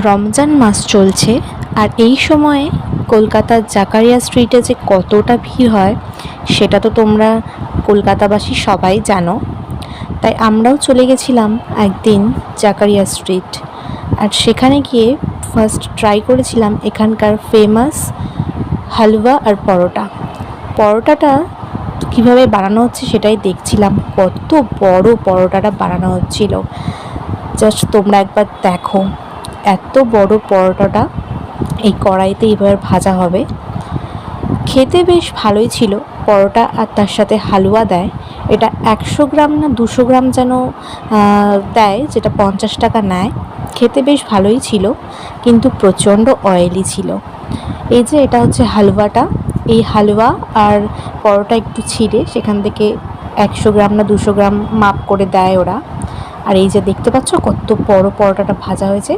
রমজান মাস চলছে, আর এই সময়ে কলকাতার জাকারিয়া স্ট্রিটে যে কতটা ভিড় হয় সেটা তো তোমরা কলকাতাবাসী সবাই জানো। তাই আমরাও চলে গেছিলাম একদিন জাকারিয়া স্ট্রিট। আর সেখানে গিয়ে ফার্স্ট ট্রাই করেছিলাম এখানকার ফেমাস হালুয়া আর পরোটা। পরোটাটা কীভাবে বানানো হচ্ছে সেটাই দেখছিলাম। কত বড় পরোটাটা বানানো হচ্ছিল, জাস্ট তোমরা একবার দেখো। এত বড় পরোটাটা এই কড়াইতে এবার ভাজা হবে। খেতে বেশ ভালোই ছিল পরোটা, আর তার সাথে হালুয়া দেয়। এটা 100 গ্রাম না 200 গ্রাম যেন দেয়, যেটা 50 টাকা নেয়। খেতে বেশ ভালোই ছিল, কিন্তু প্রচণ্ড অয়েলি ছিল। এই যে এটা হচ্ছে হালুয়াটা, এই হালুয়া আর পরোটা একটু ছিঁড়ে সেখান থেকে 100 গ্রাম না 200 গ্রাম মাপ করে দেয় ওরা। আর এই যে দেখতে পাচ্ছ কত বড় পরোটাটা ভাজা হয়েছে।